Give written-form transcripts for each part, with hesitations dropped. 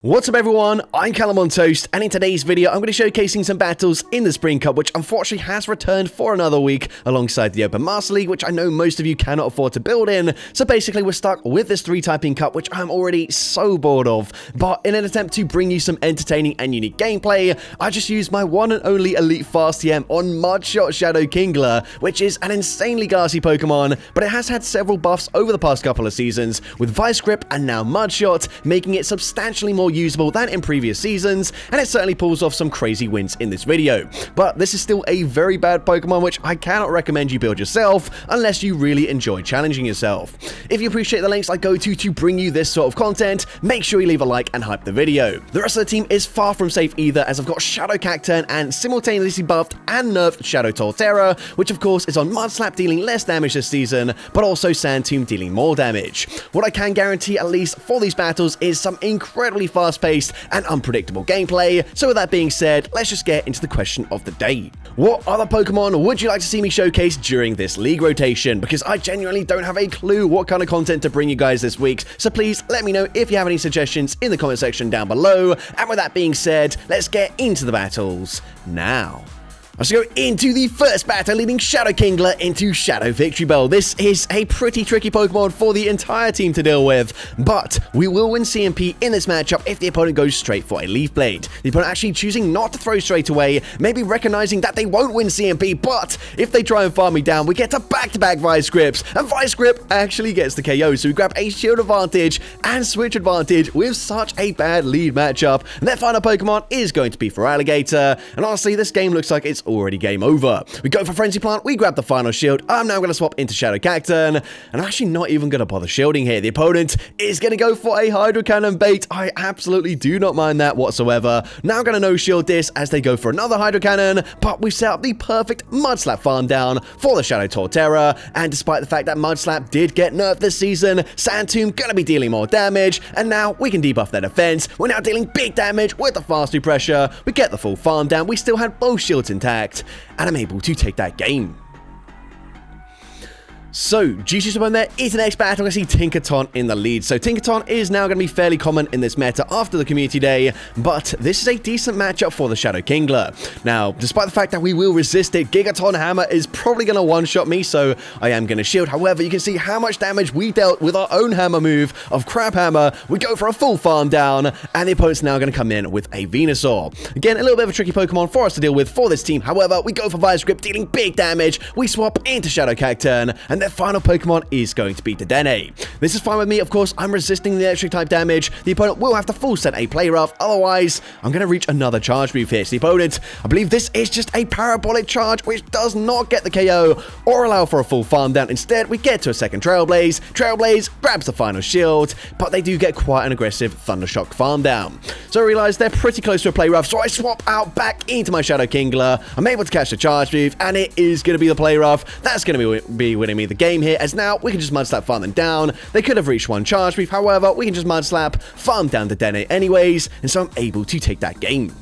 What's up everyone, I'm CallumOnToast, and in today's video I'm going to be showcasing some battles in the Spring Cup, which unfortunately has returned for another week alongside the Open Master League, which I know most of you cannot afford to build in. So basically we're stuck with this 3-typing cup, which I'm already so bored of. But in an attempt to bring you some entertaining and unique gameplay, I just used my one and only Elite Fast TM on Mudshot Shadow Kingler, which is an insanely gassy Pokemon, but it has had several buffs over the past couple of seasons, with Vice Grip and now Mudshot, making it substantially more usable than in previous seasons, and it certainly pulls off some crazy wins in this video. But this is still a very bad Pokemon, which I cannot recommend you build yourself unless you really enjoy challenging yourself. If you appreciate the links I go to bring you this sort of content, make sure you leave a like and hype the video. The rest of the team is far from safe either, as I've got Shadow Cacturn and simultaneously buffed and nerfed Shadow Torterra, which of course is on Mudslap dealing less damage this season, but also Sand Tomb dealing more damage. What I can guarantee, at least for these battles, is some incredibly fast-paced and unpredictable gameplay. So with that being said, let's just get into the question of the day. What other Pokemon would you like to see me showcase during this league rotation? Because I genuinely don't have a clue what kind of content to bring you guys this week, so please let me know if you have any suggestions in the comment section down below. And with that being said, let's get into the battles now. Let's go into the first battle, leading Shadow Kingler into Shadow Victory Bell. This is a pretty tricky Pokemon for the entire team to deal with, but we will win CMP in this matchup if the opponent goes straight for a Leaf Blade. The opponent actually choosing not to throw straight away, maybe recognizing that they won't win CMP, but if they try and farm me down, we get to back-to-back Vice Grips, and Vice Grip actually gets the KO, so we grab a shield advantage and switch advantage with such a bad lead matchup. And their final Pokemon is going to be for Alligator, and honestly, this game looks like it's already game over. We go for Frenzy Plant, we grab the final shield. I'm now going to swap into Shadow Cacturn, and I'm actually not even going to bother shielding here. The opponent is going to go for a Hydro Cannon bait. I absolutely do not mind that whatsoever. Now going to no-shield this as they go for another Hydro Cannon, but we've set up the perfect Mudslap farm down for the Shadow Torterra, and despite the fact that Mudslap did get nerfed this season, Sand Tomb going to be dealing more damage, and now we can debuff their defense. We're now dealing big damage with the fast pressure. We get the full farm down. We still had both shields intact, and I'm able to take that game. So, GG's upon there is the next battle. I see Tinkaton in the lead. So, Tinkaton is now going to be fairly common in this meta after the community day, but this is a decent matchup for the Shadow Kingler. Now, despite the fact that we will resist it, Gigaton Hammer is probably going to one-shot me, so I am going to shield. However, you can see how much damage we dealt with our own hammer move of Crab Hammer. We go for a full farm down, and the opponent's now going to come in with a Venusaur. Again, a little bit of a tricky Pokemon for us to deal with for this team. However, we go for Vice Grip, dealing big damage. We swap into Shadow Cacturn, and their final Pokemon is going to be Dedenne. This is fine with me, of course. I'm resisting the electric type damage. The opponent will have to full set a Play Rough, otherwise I'm going to reach another charge move here. So the opponent, I believe this is just a Parabolic Charge, which does not get the KO or allow for a full farm down. Instead, we get to a second Trailblaze. Trailblaze grabs the final shield, but they do get quite an aggressive Thundershock farm down. So I realize they're pretty close to a Play Rough, so I swap out back into my Shadow Kingler. I'm able to catch the charge move, and it is going to be the Play Rough. That's going to be winning me the game here, as now we can just Mudslap farm them down. They could have reached one charge move, however, we can just Mudslap, farm down the Dedenne anyways, and so I'm able to take that game.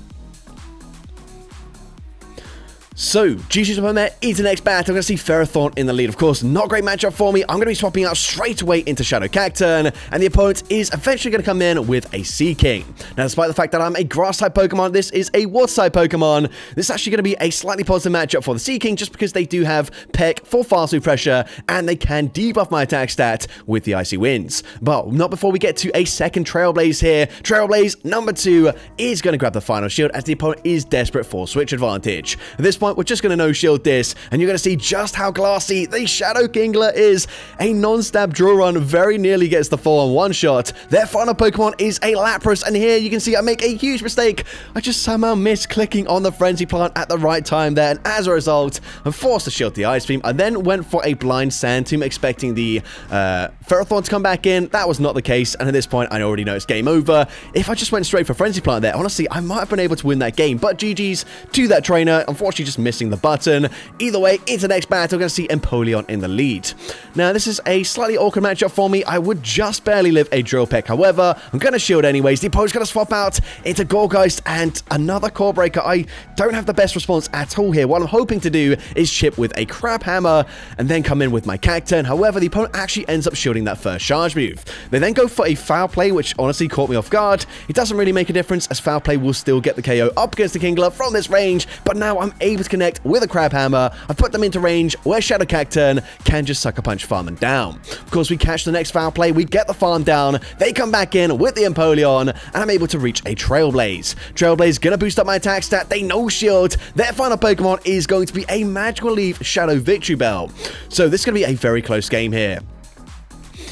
So, GG's upon there is the next battle. I'm going to see Ferrothorn in the lead. Of course, not a great matchup for me. I'm going to be swapping out straight away into Shadow Cacturn, and the opponent is eventually going to come in with a Sea King. Now, despite the fact that I'm a Grass-type Pokemon, this is a Water-type Pokemon. This is actually going to be a slightly positive matchup for the Sea King, just because they do have Peck for fast pressure, and they can debuff my attack stat with the Icy Winds. But not before we get to a second Trailblaze here. Trailblaze number 2 is going to grab the final shield, as the opponent is desperate for switch advantage. At this point, we're just going to no-shield this, and you're going to see just how glassy the Shadow Kingler is. A non-stab draw run very nearly gets the full on one-shot. Their final Pokemon is a Lapras, and here you can see I make a huge mistake. I just somehow missed clicking on the Frenzy Plant at the right time there, and as a result, I'm forced to shield the Ice Beam. I then went for a blind Sand Tomb, expecting the Ferrothorn to come back in. That was not the case, and at this point, I already know it's game over. If I just went straight for Frenzy Plant there, honestly, I might have been able to win that game, but GG's to that trainer. Unfortunately, just just missing the button. Either way, into the next battle, we're going to see Empoleon in the lead. Now, this is a slightly awkward matchup for me. I would just barely live a Drill Peck. However, I'm going to shield anyways. The opponent's going to swap out into Gourgeist and another Core Breaker. I don't have the best response at all here. What I'm hoping to do is chip with a Crab Hammer and then come in with my Cacturn. However, the opponent actually ends up shielding that first charge move. They then go for a Foul Play, which honestly caught me off guard. It doesn't really make a difference as Foul Play will still get the KO up against the Kingler from this range, but now I'm able to connect with a Crab Hammer. I've put them into range where Shadow Cacturn can just Sucker Punch farm them down. Of course, we catch the next Foul Play, we get the farm down, they come back in with the Empoleon, and I'm able to reach a Trailblaze. Trailblaze gonna boost up my attack stat, they no shield. Their final Pokemon is going to be a Magical Leaf Shadow Victory Bell. So this is gonna be a very close game here.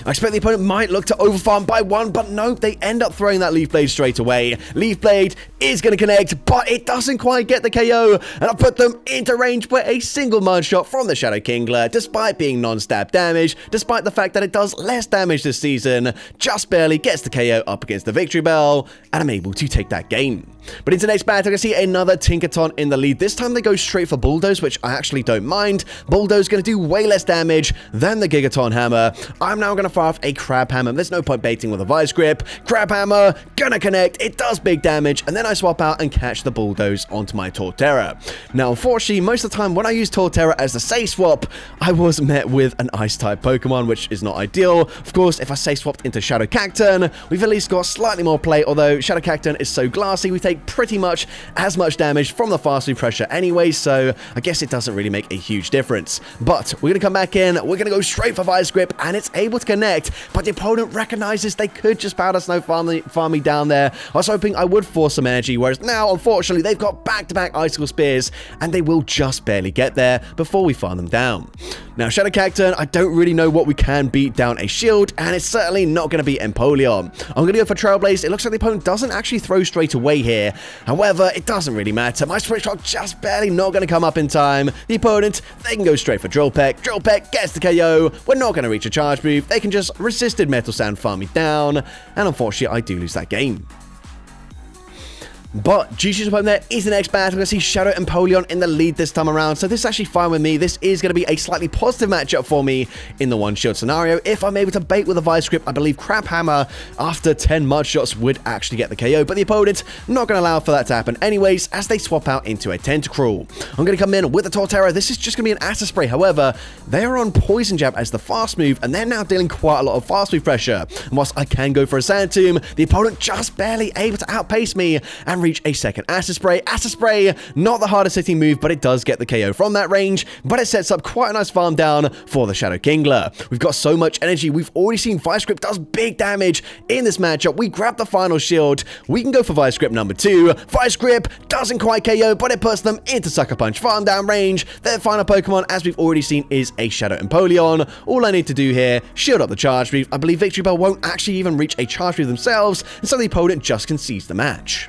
I expect the opponent might look to overfarm by one, but no, they end up throwing that Leaf Blade straight away. Leaf Blade is going to connect, but it doesn't quite get the KO, and I put them into range where a single Mud Shot from the Shadow Kingler, despite being non-stab damage, despite the fact that it does less damage this season, just barely gets the KO up against the Victory Bell, and I'm able to take that game. But into the next battle, I can see another Tinkaton in the lead. This time they go straight for Bulldoze, which I actually don't mind. Bulldoze going to do way less damage than the Gigaton Hammer. I'm now going to fire off a Crab Hammer. There's no point baiting with a Vice Grip. Crab Hammer, gonna connect. It does big damage, and then I swap out and catch the Bulldoze onto my Torterra. Now, unfortunately, most of the time when I use Torterra as the Say Swap, I was met with an Ice-type Pokemon, which is not ideal. Of course, if I Say Swapped into Shadow Cacturn, we've at least got slightly more play, although Shadow Cacturn is so glassy, we take pretty much as much damage from the Fast Food Pressure anyway, so I guess it doesn't really make a huge difference. But we're going to come back in, we're going to go straight for Vice Grip, and it's able to connect, but the opponent recognizes they could just Powder Snow farm me down there. I was hoping I would force some energy, whereas now, unfortunately, they've got back-to-back Icicle Spears, and they will just barely get there before we farm them down. Now, Shadow Cacturn, I don't really know what we can beat down a shield, and it's certainly not going to be Empoleon. I'm going to go for Trailblaze. It looks like the opponent doesn't actually throw straight away here. However, it doesn't really matter. My Switch Rock just barely not going to come up in time. The opponent, they can go straight for Drill Peck. Drill Peck gets the KO. We're not going to reach a charge move. They can just Resisted Metal Sand farm me down, and unfortunately, I do lose that game. But GG's opponent there is the next battle. We're going to see Shadow Empoleon in the lead this time around, so this is actually fine with me. This is going to be a slightly positive matchup for me in the one-shield scenario. If I'm able to bait with a Vice Grip, I believe Crab Hammer after 10 Mud Shots would actually get the KO, but the opponent not going to allow for that to happen anyways, as they swap out into a Tentacruel. I'm going to come in with a Torterra. This is just going to be an Acid Spray. However, they are on Poison Jab as the fast move, and they're now dealing quite a lot of fast move pressure. And whilst I can go for a Sand Tomb, the opponent just barely able to outpace me and reach a second Acid Spray. Acid Spray, not the hardest hitting move, but it does get the KO from that range, but it sets up quite a nice farm down for the Shadow Kingler. We've got so much energy. We've already seen Vice Grip does big damage in this matchup. We grab the final shield. We can go for Vice Grip number 2. Vice Grip doesn't quite KO, but it puts them into Sucker Punch farm down range. Their final Pokemon, as we've already seen, is a Shadow Empoleon. All I need to do here, shield up the charge move. I believe Victory Bell won't actually even reach a charge move themselves, and so the opponent just concedes the match.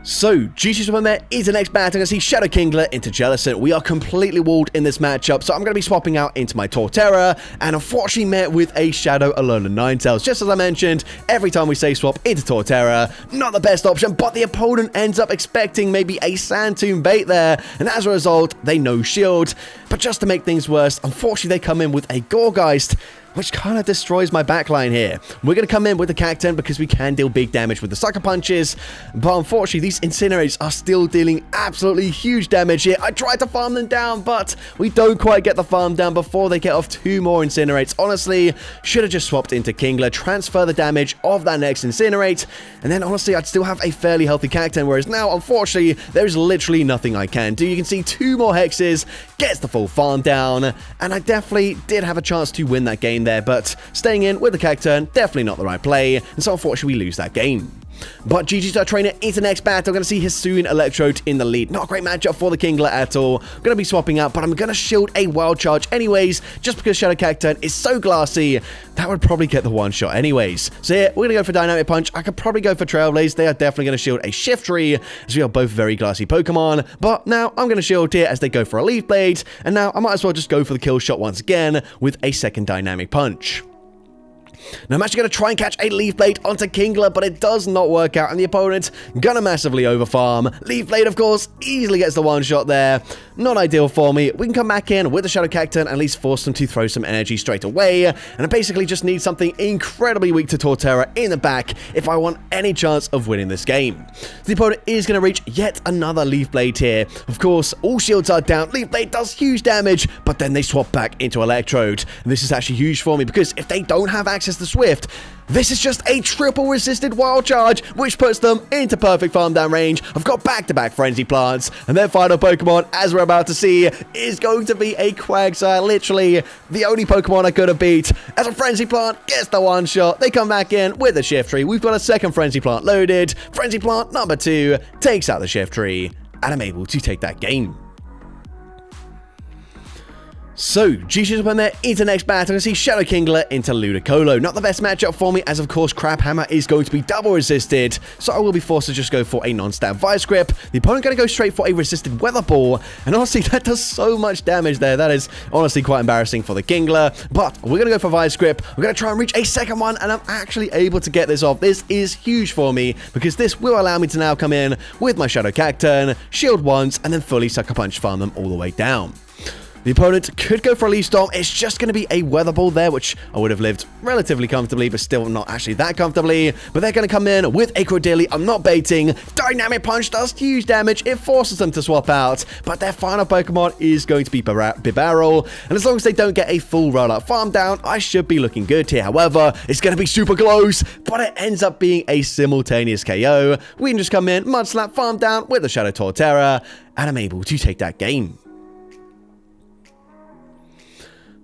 So, GG's opponent there is the next battle. I'm going to see Shadow Kingler into Jellicent. We are completely walled in this matchup, so I'm going to be swapping out into my Torterra, and unfortunately met with a Shadow Alolan Ninetales. Just as I mentioned, every time we say swap into Torterra, not the best option, but the opponent ends up expecting maybe a Sand Tomb bait there, and as a result, they no shield. But just to make things worse, unfortunately they come in with a Gourgeist, which kind of destroys my backline here. We're going to come in with the Cacturn because we can deal big damage with the Sucker Punches, but unfortunately these Incinerators are still dealing absolutely huge damage here. I tried to farm them down, but we don't quite get the farm down before they get off 2 more Incinerates. Honestly, should have just swapped into Kingler, transfer the damage of that next Incinerate, and then honestly I'd still have a fairly healthy Cacturn, whereas now unfortunately there's literally nothing I can do. You can see 2 more Hexes, gets the full farm down, and I definitely did have a chance to win that game there, but staying in with the Cacturn, definitely not the right play, and so unfortunately we lose that game. But GG's our trainer into the next battle. I'm going to see Hisuian Electrode in the lead. Not a great matchup for the Kingler at all. I'm going to be swapping out, but I'm going to shield a Wild Charge anyways, just because Shadow Cacturn is so glassy, that would probably get the one shot anyways. So here, we're going to go for Dynamic Punch. I could probably go for Trailblaze. They are definitely going to shield a Shiftry, as we are both very glassy Pokemon, but now I'm going to shield here as they go for a Leaf Blade, and now I might as well just go for the kill shot once again with a second Dynamic Punch. Now I'm actually going to try and catch a Leaf Blade onto Kingler, but it does not work out, and the opponent gonna massively overfarm. Leaf Blade, of course, easily gets the one shot there. Not ideal for me. We can come back in with the Shadow Cacturn and at least force them to throw some energy straight away, and I basically just need something incredibly weak to Torterra in the back if I want any chance of winning this game. The opponent is going to reach yet another Leaf Blade here. Of course, all shields are down. Leaf Blade does huge damage, but then they swap back into Electrode. And this is actually huge for me because if they don't have access to Swift, this is just a triple resisted Wild Charge, which puts them into perfect farm down range. I've got back-to-back Frenzy Plants, and their final Pokemon, as we're about to see, is going to be a Quagsire. Literally, the only Pokemon I could have beat. As a Frenzy Plant gets the one shot, they come back in with a Shiftry. We've got a second Frenzy Plant loaded. Frenzy Plant number 2 takes out the Shiftry, and I'm able to take that game. So, G-Shoots up in there into next battle. I see Shadow Kingler into Ludicolo. Not the best matchup for me, as of course Crab Hammer is going to be double resisted, so I will be forced to just go for a non-stat Vice Grip. The opponent going to go straight for a resisted Weather Ball, and honestly that does so much damage there. That is honestly quite embarrassing for the Kingler, but we're going to go for Vice Grip. We're going to try and reach a second one, and I'm actually able to get this off. This is huge for me, because this will allow me to now come in with my Shadow Cacturn, shield once, and then fully Sucker Punch farm them all the way down. The opponent could go for a Leaf Storm. It's just going to be a Weather Ball there, which I would have lived relatively comfortably, but still not actually that comfortably. But they're going to come in with a Crodilli. I'm not baiting. Dynamic Punch does huge damage. It forces them to swap out, but their final Pokemon is going to be Bibarel. And as long as they don't get a full roll-up farm down, I should be looking good here. However, it's going to be super close, but it ends up being a simultaneous KO. We can just come in, Mud Slap, farm down with the Shadow Torterra, and I'm able to take that game.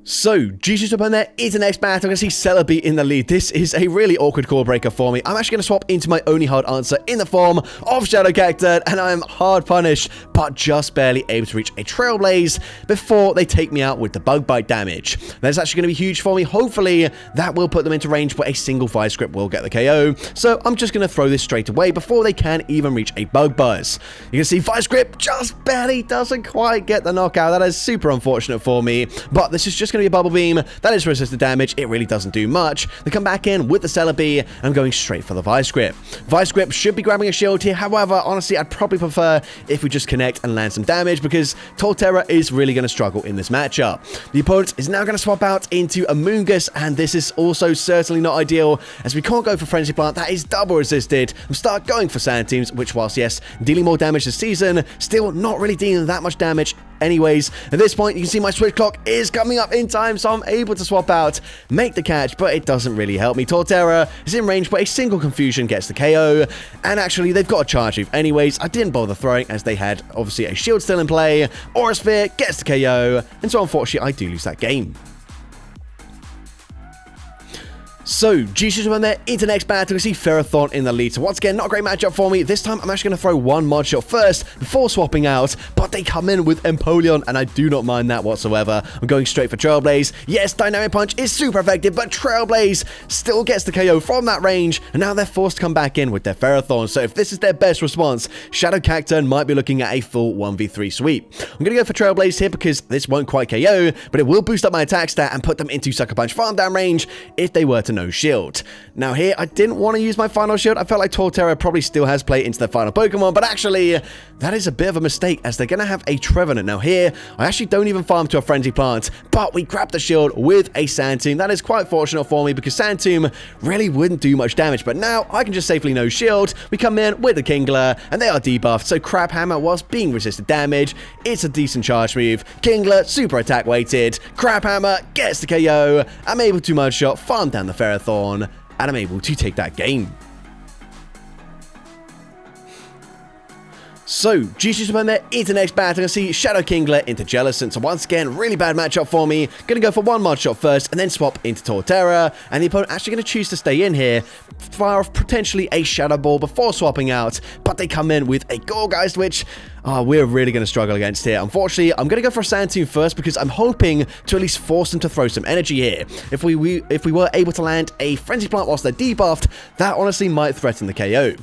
So, G-Shoots up on there into the next battle. I can see Celebi in the lead. This is a really awkward core breaker for me. I'm actually going to swap into my only hard answer in the form of Shadow Cacturn, and I'm hard punished, but just barely able to reach a Trailblaze before they take me out with the Bug Bite damage. That's actually going to be huge for me. Hopefully, that will put them into range where a single Vice Grip will get the KO. So, I'm just going to throw this straight away before they can even reach a Bug Buzz. You can see Vice Grip just barely doesn't quite get the knockout. That is super unfortunate for me, but this is just going to be a Bubble Beam. That is resisted damage. It really doesn't do much. They come back in with the Celebi, and I'm going straight for the Vice Grip. Vice Grip should be grabbing a shield here. However, honestly, I'd probably prefer if we just connect and land some damage, because Torterra is really going to struggle in this matchup. The opponent is now going to swap out into Amoonguss, and this is also certainly not ideal, as we can't go for Frenzy Plant. That is double resisted. I'm start going for Sand Teams, which, whilst yes, dealing more damage this season, still not really dealing that much damage anyways. At this point, you can see my switch clock is coming up in time, so I'm able to swap out, make the catch, but it doesn't really help me. Torterra is in range, but a single Confusion gets the KO, and actually, they've got a Charge Move anyways. I didn't bother throwing, as they had, obviously, a shield still in play. Aura Sphere gets the KO, and so unfortunately, I do lose that game. So, G-Shoots on there into next battle. We see Ferrothorn in the lead. So once again, not a great matchup for me. This time, I'm actually going to throw one Mod Shot first before swapping out, but they come in with Empoleon, and I do not mind that whatsoever. I'm going straight for Trailblaze. Yes, Dynamic Punch is super effective, but Trailblaze still gets the KO from that range, and now they're forced to come back in with their Ferrothorn. So if this is their best response, Shadow Cacturn might be looking at a full 1v3 sweep. I'm going to go for Trailblaze here because this won't quite KO, but it will boost up my attack stat and put them into Sucker Punch farm down range if they were to no shield. Now here, I didn't want to use my final shield. I felt like Torterra probably still has play into their final Pokemon, but actually, that is a bit of a mistake, as they're going to have a Trevenant. Now here, I actually don't even farm to a Frenzy Plant, but we grab the shield with a Sand Tomb. That is quite fortunate for me, because Sand Tomb really wouldn't do much damage, but now I can just safely no shield. We come in with the Kingler, and they are debuffed, so Crab Hammer, whilst being resisted damage, it's a decent charge move. Kingler, super attack weighted. Crab Hammer gets the KO. I'm able to Mud Shot, farm down the Ferrothorn, and I'm able to take that game. So, G-Shoots up in there into next battle. I see Shadow Kingler into Jellicent. So once again, really bad matchup for me. Gonna go for one Mod Shot first, and then swap into Torterra. And the opponent actually gonna choose to stay in here, fire off potentially a Shadow Ball before swapping out. But they come in with a Gourgeist, which we're really going to struggle against here. Unfortunately, I'm going to go for a Sand Tomb first, because I'm hoping to at least force them to throw some energy here. If we were able to land a Frenzy Plant whilst they're debuffed, that honestly might threaten the KO.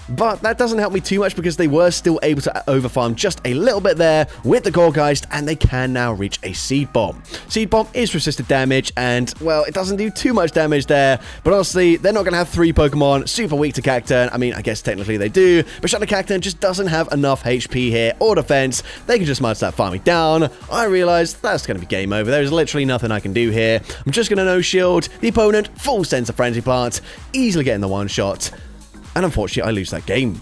But that doesn't help me too much because they were still able to overfarm just a little bit there with the Gorgeist, and they can now reach a Seed Bomb. Seed Bomb is resisted damage, and, well, it doesn't do too much damage there, but honestly, they're not going to have 3 Pokemon super weak to Cacturn. I mean, I guess technically they do, but Shadow Cacturn just doesn't have enough HP here or defense. They can just might start farming down. I realize that's going to be game over. There's literally nothing I can do here. I'm just going to no-shield the opponent, full Sense of Frenzy Plant, easily getting the one-shot, and unfortunately I lose that game.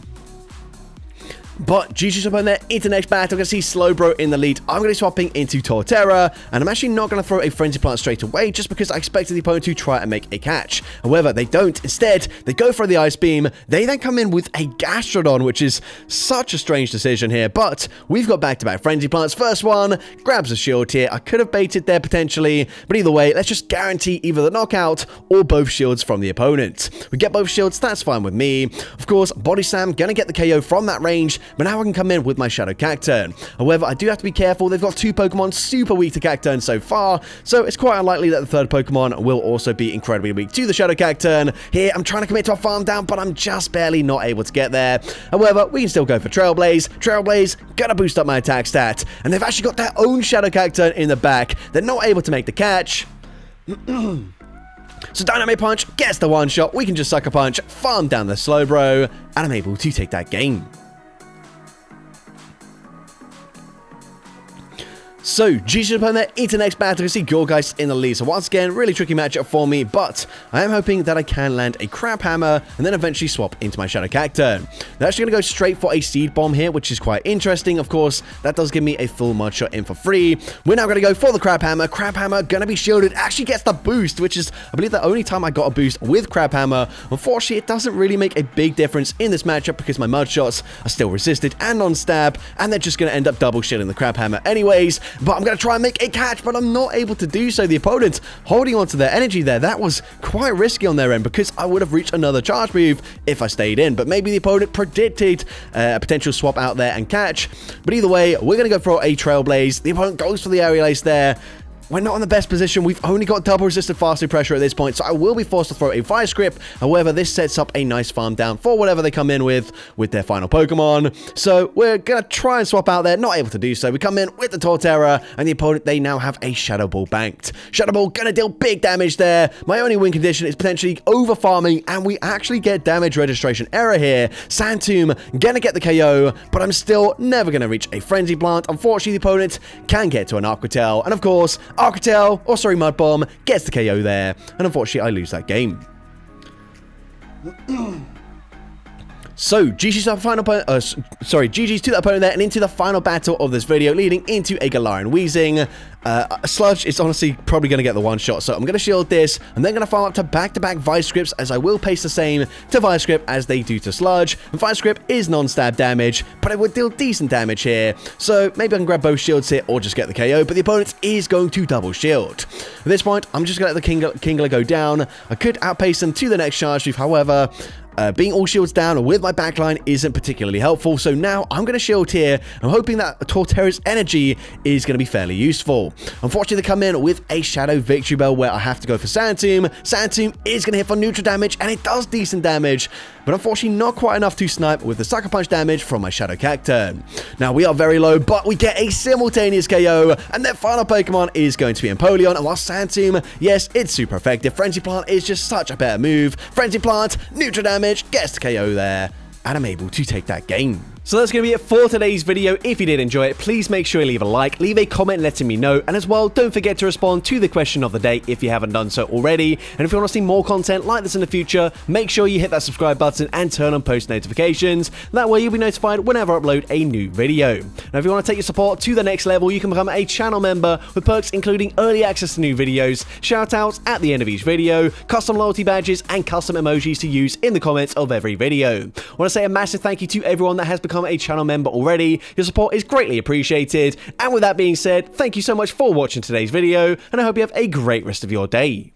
But GG's up on there into the next battle. I'm going to see Slowbro in the lead. I'm going to be swapping into Torterra, and I'm actually not going to throw a Frenzy Plant straight away just because I expected the opponent to try and make a catch. However, they don't. Instead, they go for the Ice Beam. They then come in with a Gastrodon, which is such a strange decision here, but we've got back-to-back Frenzy Plants. First one grabs a shield here. I could have baited there potentially, but either way, let's just guarantee either the knockout or both shields from the opponent. We get both shields, that's fine with me. Of course, Body Slam, going to get the KO from that range, but now I can come in with my Shadow Cacturn. However, I do have to be careful. They've got 2 Pokemon super weak to Cacturn so far, so it's quite unlikely that the third Pokemon will also be incredibly weak to the Shadow Cacturn. Here, I'm trying to commit to a farm down, but I'm just barely not able to get there. However, we can still go for Trailblaze. Trailblaze, gonna boost up my attack stat, and they've actually got their own Shadow Cacturn in the back. They're not able to make the catch. So Dynamite Punch gets the one shot. We can just Sucker Punch, farm down the Slowbro, and I'm able to take that game. So, GG's up on there into the next battle. You see Gorgeist in the lead. So once again, really tricky matchup for me, but I am hoping that I can land a Crab Hammer and then eventually swap into my Shadow Cacturn. They're actually going to go straight for a Seed Bomb here, which is quite interesting. Of course, that does give me a full Mud Shot in for free. We're now going to go for the Crab Hammer. Crab Hammer going to be shielded. Actually gets the boost, which is, I believe, the only time I got a boost with Crab Hammer. Unfortunately, it doesn't really make a big difference in this matchup because my Mud Shots are still resisted and non-stab, and they're just going to end up double shielding the Crab Hammer anyways. But I'm going to try and make a catch, but I'm not able to do so. The opponent holding on to their energy there. That was quite risky on their end because I would have reached another charge move if I stayed in. But maybe the opponent predicted a potential swap out there and catch. But either way, we're going to go for a Trailblaze. The opponent goes for the Aerial Ace there. We're not in the best position. We've only got double resisted fast pressure at this point, so I will be forced to throw a Vice Grip. However, this sets up a nice farm down for whatever they come in with their final Pokemon. So we're going to try and swap out there. Not able to do so. We come in with the Torterra, and the opponent, they now have a Shadow Ball banked. Shadow Ball going to deal big damage there. My only win condition is potentially over farming, and we actually get damage registration error here. Sand Tomb going to get the KO, but I'm still never going to reach a Frenzy Plant. Unfortunately, the opponent can get to an Aqua Tail, and of course, Mud Bomb gets the KO there, and unfortunately I lose that game. So, GG's to the final GG's to the opponent there, and into the final battle of this video, leading into a Galarian Weezing. Sludge is honestly probably going to get the one shot, so I'm going to shield this. I'm then going to farm up to back-to-back Vice Grips, as I will pace the same to Vice Grip as they do to Sludge. And Vice Grip is non-stab damage, but it would deal decent damage here. So maybe I can grab both shields here or just get the KO, but the opponent is going to double shield. At this point, I'm just going to let the Kingler go down. I could outpace them to the next charge move, however, being all shields down with my backline isn't particularly helpful, so now I'm going to shield here. I'm hoping that Torterra's energy is going to be fairly useful. Unfortunately, they come in with a Shadow Victory Bell where I have to go for Sand Tomb. Sand Tomb is going to hit for neutral damage, and it does decent damage, but unfortunately not quite enough to snipe with the Sucker Punch damage from my Shadow Cacturn. Now, we are very low, but we get a simultaneous KO, and their final Pokemon is going to be Empoleon, and while Sand Tomb, yes, it's super effective, Frenzy Plant is just such a better move. Frenzy Plant, neutral damage, gets the KO there, and I'm able to take that game. So that's going to be it for today's video. If you did enjoy it, please make sure you leave a like, leave a comment letting me know, and as well, don't forget to respond to the question of the day if you haven't done so already. And if you want to see more content like this in the future, make sure you hit that subscribe button and turn on post notifications. That way you'll be notified whenever I upload a new video. Now, if you want to take your support to the next level, you can become a channel member with perks including early access to new videos, shoutouts at the end of each video, custom loyalty badges, and custom emojis to use in the comments of every video. I want to say a massive thank you to everyone that has become a channel member already. Your support is greatly appreciated. And with that being said, thank you so much for watching today's video, and I hope you have a great rest of your day.